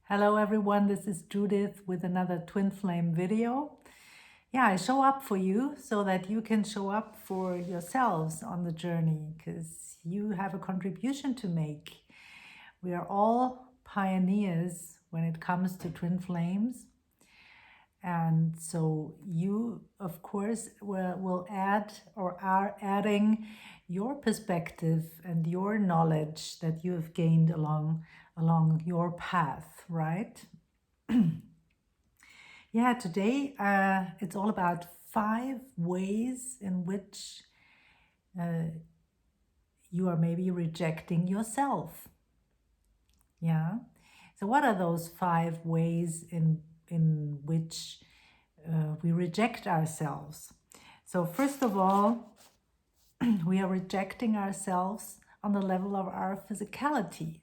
Hello everyone, this is Judith with another Twin Flame video. Yeah, I show up for you so that you can show up for yourselves on the journey because you have a contribution to make. We are all pioneers when it comes to Twin Flames. And so you, of course, will add or are adding your perspective and your knowledge that you have gained along your path, right? Yeah, today it's all about 5 ways in which you are maybe rejecting yourself. Yeah. So what are those 5 ways in which we reject ourselves? So first of all, we are rejecting ourselves on the level of our physicality.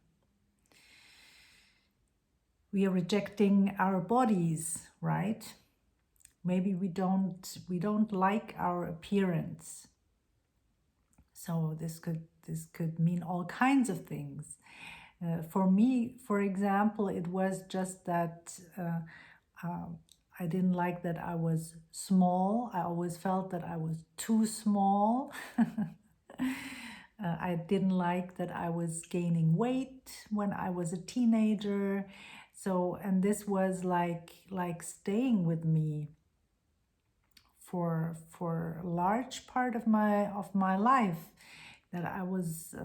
We are rejecting our bodies, right? Maybe we don't like our appearance. So this could mean all kinds of things. For me, for example, it was just that I didn't like that I was small. I always felt that I was too small. I didn't like that I was gaining weight when I was a teenager. So, and this was like staying with me for a large part of my life, that I was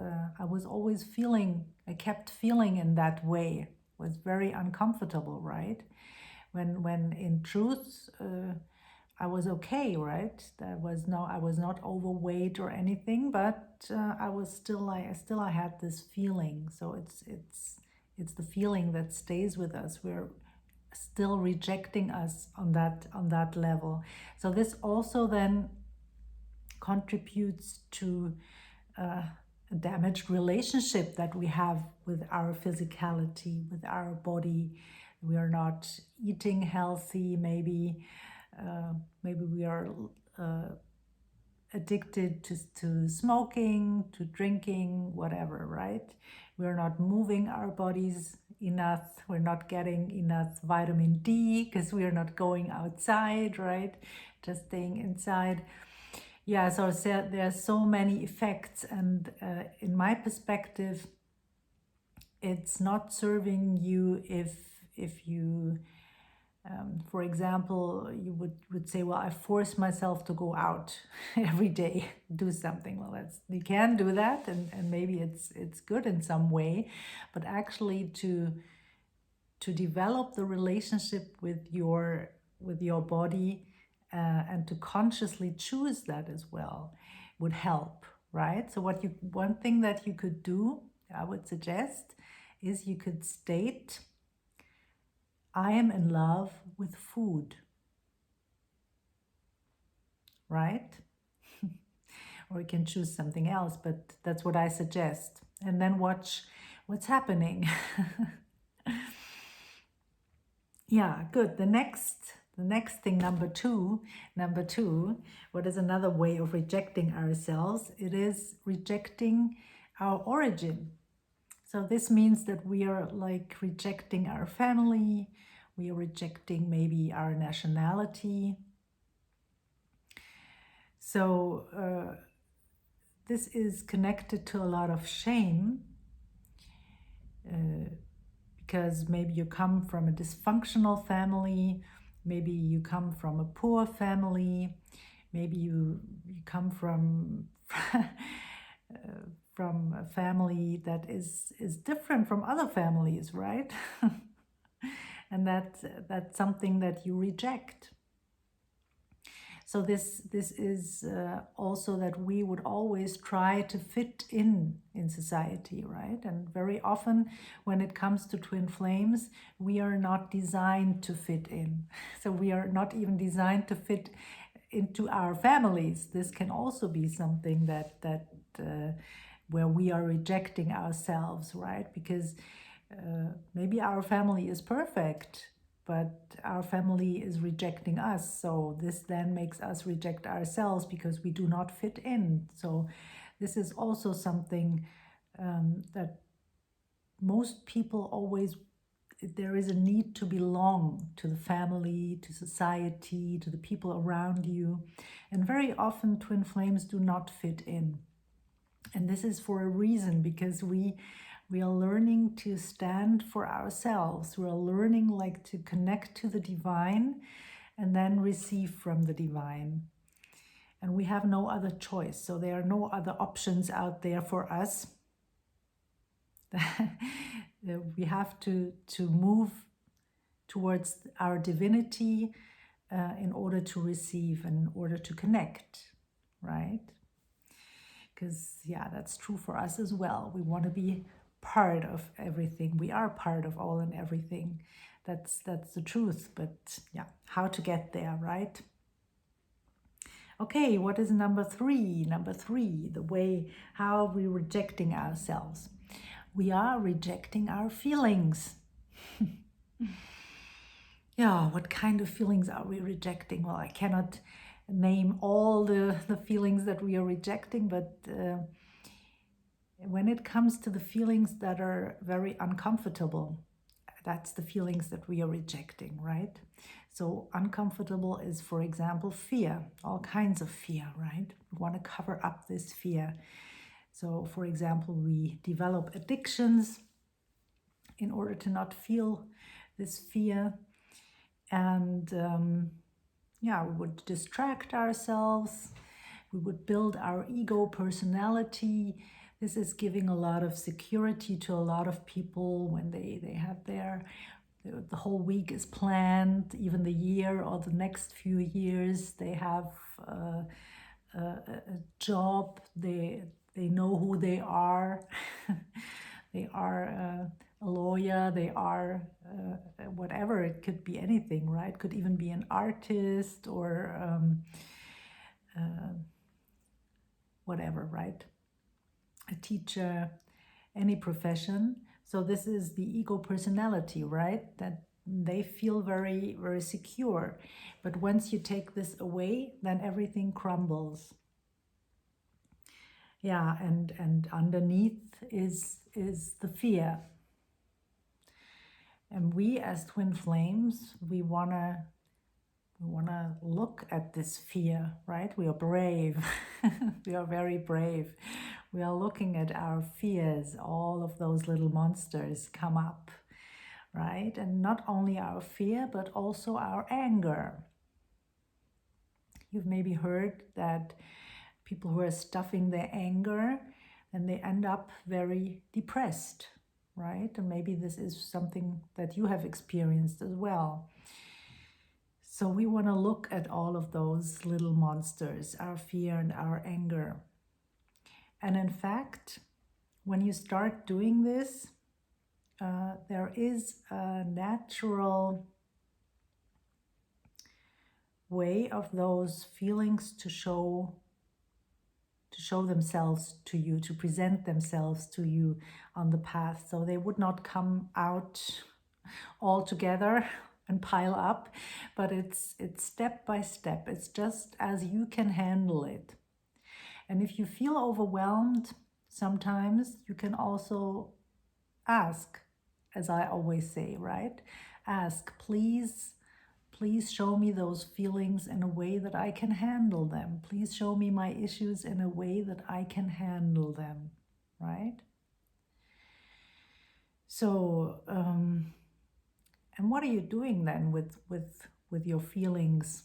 always feeling, I kept feeling in that way. It was very uncomfortable, right? When in truth I was okay, right? I was not overweight or anything, but I was still I had this feeling. So it's the feeling that stays with us. We're still rejecting us on that level. So this also then contributes to a damaged relationship that we have with our physicality, with our body. We are not eating healthy, maybe we are addicted to smoking, to drinking, whatever, right? We're not moving our bodies enough. We're not getting enough vitamin D because we are not going outside, right? Just staying inside. Yeah, so there are so many effects, and in my perspective, it's not serving you if you for example, you would say, well, I force myself to go out every day, do something. Well, you can do that, and maybe it's good in some way, but actually to develop the relationship with your body and to consciously choose that as well would help, right? So one thing that you could do, I would suggest, is you could state, I am in love with food, right? Or you can choose something else, but that's what I suggest. And then watch what's happening. Yeah, good. The next thing, number two, what is another way of rejecting ourselves? It is rejecting our origin. So this means that we are like rejecting our family, we are rejecting maybe our nationality. So this is connected to a lot of shame, because maybe you come from a dysfunctional family, maybe you come from a poor family, maybe you come from from a family that is different from other families, right? And that's something that you reject. So this is also that we would always try to fit in society, right? And very often when it comes to twin flames, we are not designed to fit in. So we are not even designed to fit into our families. This can also be something that where we are rejecting ourselves, right? Because maybe our family is perfect, but our family is rejecting us. So this then makes us reject ourselves because we do not fit in. So this is also something that most people always there is a need to belong to the family, to society, to the people around you. And very often twin flames do not fit in. And this is for a reason, because we are learning to stand for ourselves. We are learning like to connect to the divine and then receive from the divine. And we have no other choice. So there are no other options out there for us. We have to move towards our divinity in order to receive and in order to connect, right? Because, yeah, that's true for us as well. We want to be part of everything. We are part of all and everything. That's the truth. But, yeah, how to get there, right? Okay, what is number 3? Number 3, the way how we're rejecting ourselves. We are rejecting our feelings. Yeah, what kind of feelings are we rejecting? Well, I cannot name all the feelings that we are rejecting, but when it comes to the feelings that are very uncomfortable, that's the feelings that we are rejecting, right? So uncomfortable is, for example, fear, all kinds of fear, right? We want to cover up this fear. So, for example, we develop addictions in order to not feel this fear. And yeah, we would distract ourselves. We would build our ego personality. This is giving a lot of security to a lot of people when they have the whole week is planned, even the year or the next few years. They have a job. They know who they are. They are a lawyer. They are whatever. It could be anything, right? Could even be an artist or whatever, right? A teacher, any profession. So this is the ego personality, right? That they feel very, very secure. But once you take this away, then everything crumbles. Yeah, and underneath is the fear. And we as twin flames, we wanna look at this fear, right? We are brave. We are very brave. We are looking at our fears. All of those little monsters come up, right? And not only our fear, but also our anger. You've maybe heard that people who are stuffing their anger, and they end up very depressed, right? And maybe this is something that you have experienced as well. So we want to look at all of those little monsters, our fear and our anger. And in fact, when you start doing this, there is a natural way of those feelings to show themselves to you, to present themselves to you on the path. So they would not come out all together and pile up, but it's step by step. It's just as you can handle it. And if you feel overwhelmed, sometimes you can also ask, as I always say, right? Ask, please show me those feelings in a way that I can handle them. Please show me my issues in a way that I can handle them, right? So, and what are you doing then with your feelings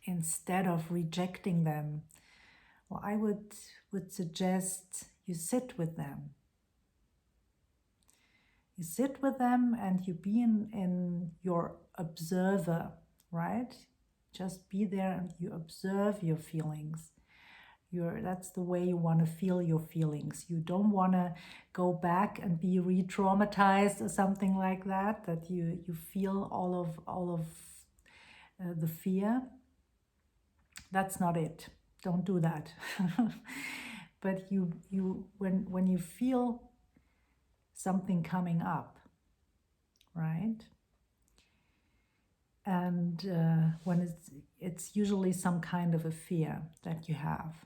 instead of rejecting them? Well, I would suggest you sit with them. You sit with them and you be in your observer, right? Just be there and you observe your feelings. That's the way you want to feel your feelings. You don't want to go back and be re-traumatized or something like that, that you feel all of the fear. That's not it. Don't do that. But when you feel something coming up, right? And when it's usually some kind of a fear that you have,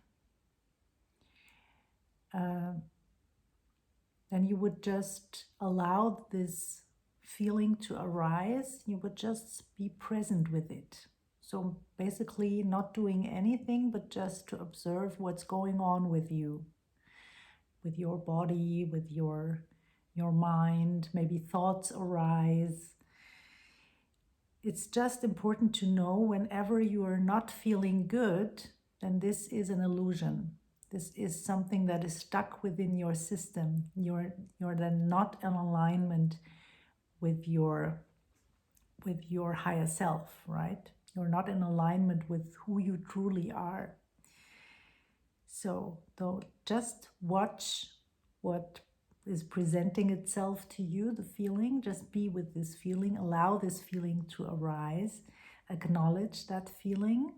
then you would just allow this feeling to arise, you would just be present with it. So basically not doing anything, but just to observe what's going on with you, with your body, with your mind. Maybe thoughts arise. It's just important to know whenever you are not feeling good, then this is an illusion. This is something that is stuck within your system. You're then not in alignment with your higher self, right? You're not in alignment with who you truly are. So just watch what is presenting itself to you, the feeling. Just be with this feeling, allow this feeling to arise, acknowledge that feeling.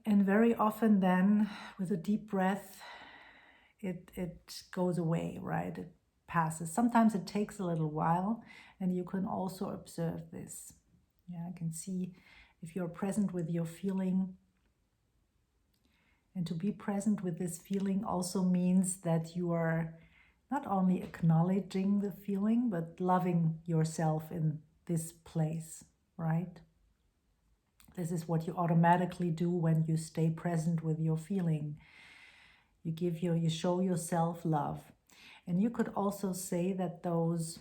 And very often then, with a deep breath, it goes away, right? It passes. Sometimes it takes a little while, and you can also observe this. Yeah, I can see if you're present with your feeling. And to be present with this feeling also means that you are not only acknowledging the feeling, but loving yourself in this place, right? This is what you automatically do when you stay present with your feeling. You show yourself love. And you could also say that those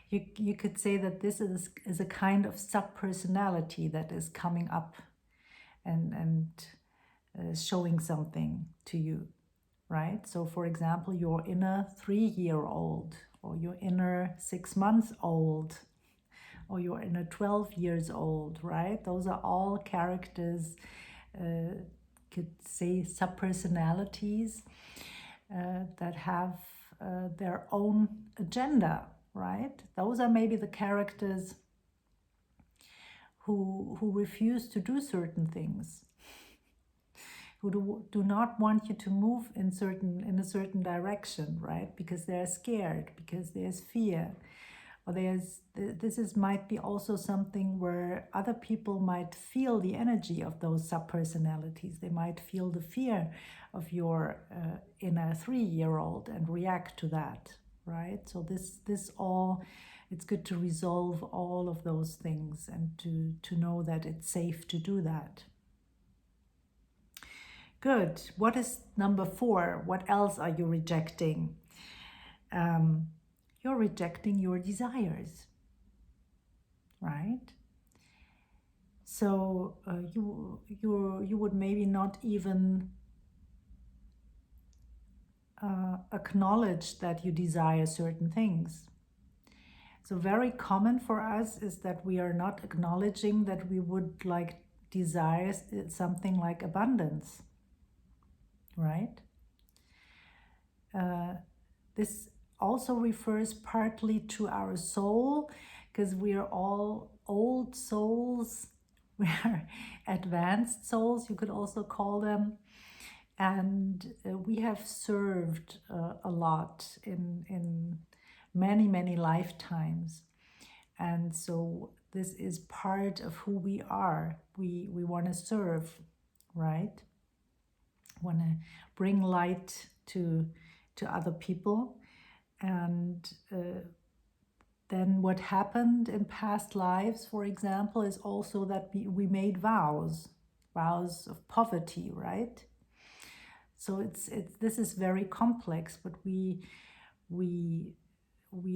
you could say that this is a kind of sub-personality that is coming up and showing something to you, right? So for example, your inner 3-year-old, or your inner 6-month-old, or your inner 12 years old, right? Those are all characters, could say sub-personalities that have their own agenda, right? Those are maybe the characters who refuse to do certain things, who do not want you to move in a certain direction, right? Because they're scared, because there's fear, or might be also something where other people might feel the energy of those sub-personalities. They might feel the fear of your inner 3-year-old and react to that, right? So this all, it's good to resolve all of those things and to know that it's safe to do that. Good. What is number 4? What else are you rejecting? You're rejecting your desires, right? So you would maybe not even acknowledge that you desire certain things. So very common for us is that we are not acknowledging that we would desire something like abundance, right? This also refers partly to our soul, because we are all old souls. We are advanced souls, you could also call them. And we have served a lot in many, many lifetimes. And so this is part of who we are. We want to serve, right? Want to bring light to other people. And then what happened in past lives, for example, is also that we made vows of poverty, right? So this is very complex, but we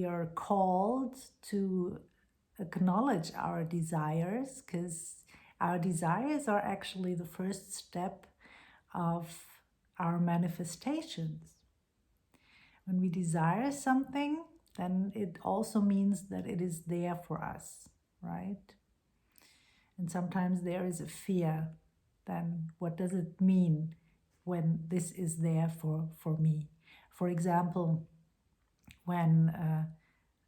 are called to acknowledge our desires, because our desires are actually the first step of our manifestations. When we desire something, then it also means that it is there for us, right? And sometimes there is a fear. Then what does it mean when this is there for me? For example, when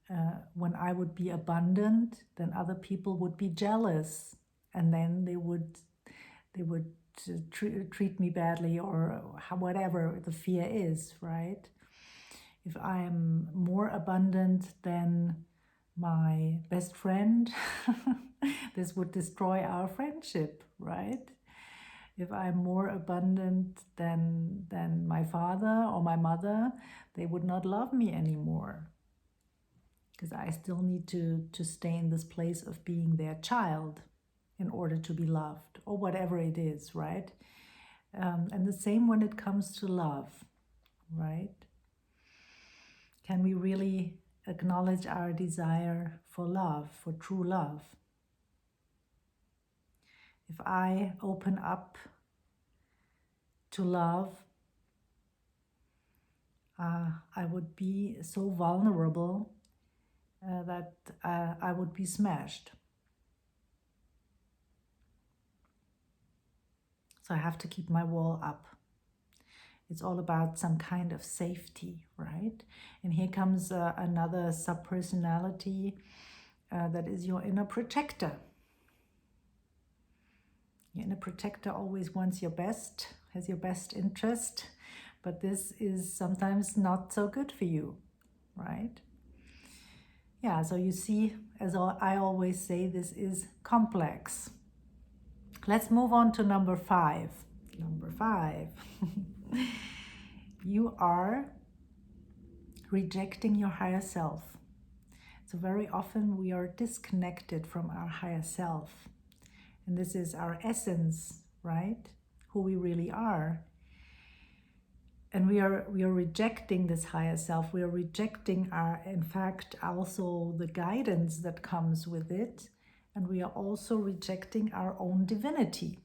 I would be abundant, then other people would be jealous, and then they would treat me badly, or whatever the fear is, right? If I'm more abundant than my best friend, this would destroy our friendship, right? If I'm more abundant than my father or my mother, they would not love me anymore. Because I still need to stay in this place of being their child in order to be loved, or whatever it is, right? And the same when it comes to love, right? Can we really acknowledge our desire for love, for true love? If I open up to love, I would be so vulnerable that I would be smashed. So I have to keep my wall up. It's all about some kind of safety, right? And here comes another subpersonality that is your inner protector. Your inner protector always wants your best, has your best interest, but this is sometimes not so good for you, right? Yeah, so you see, as I always say, this is complex. Let's move on to number 5. Number 5. You are rejecting your higher self. So very often we are disconnected from our higher self. And this is our essence, right? Who we really are. And we are rejecting this higher self. We are rejecting in fact, also the guidance that comes with it. And we are also rejecting our own divinity.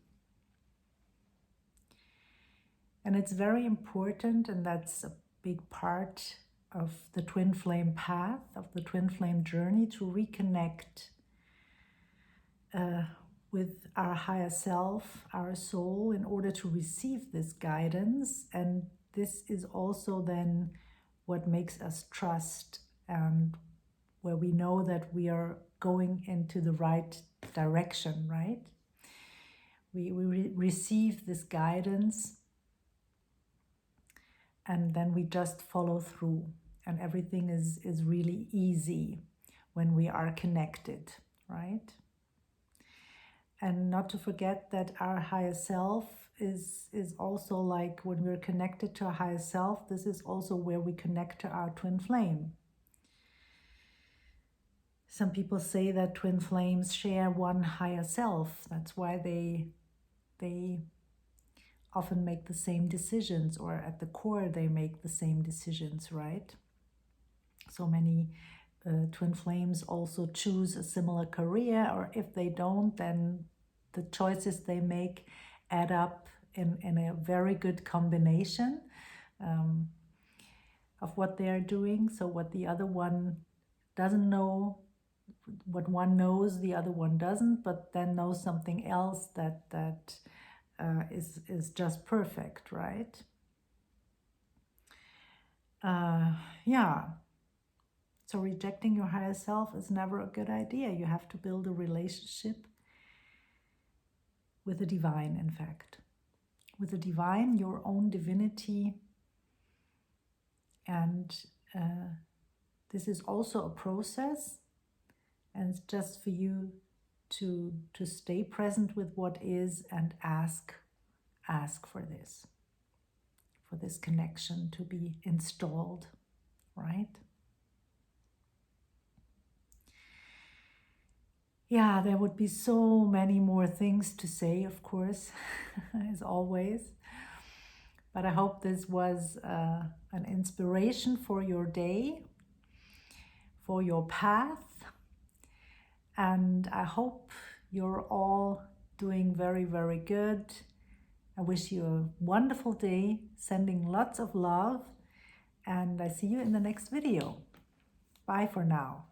And it's very important, and that's a big part of the twin flame path, of the twin flame journey, to reconnect with our higher self, our soul, in order to receive this guidance. And this is also then what makes us trust, and where we know that we are going into the right direction, right? We receive this guidance, and then we just follow through. And everything is really easy when we are connected, right? And not to forget that our higher self is also, like, when we're connected to our higher self, this is also where we connect to our twin flame. Some people say that twin flames share one higher self. That's why they often make the same decisions, or at the core they make the same decisions, right? So many twin flames also choose a similar career, or if they don't, then the choices they make add up in a very good combination of what they are doing. So what the other one doesn't know, what one knows, the other one doesn't, but then knows something else that is just perfect, right? Yeah. So rejecting your higher self is never a good idea. You have to build a relationship with the divine, in fact. With the divine, your own divinity. And this is also a process. And it's just for you to stay present with what is, and ask for this connection to be installed, right? Yeah, there would be so many more things to say, of course, as always. But I hope this was an inspiration for your day, for your path. And I hope you're all doing very, very good. I wish you a wonderful day, sending lots of love, and I see you in the next video. Bye for now.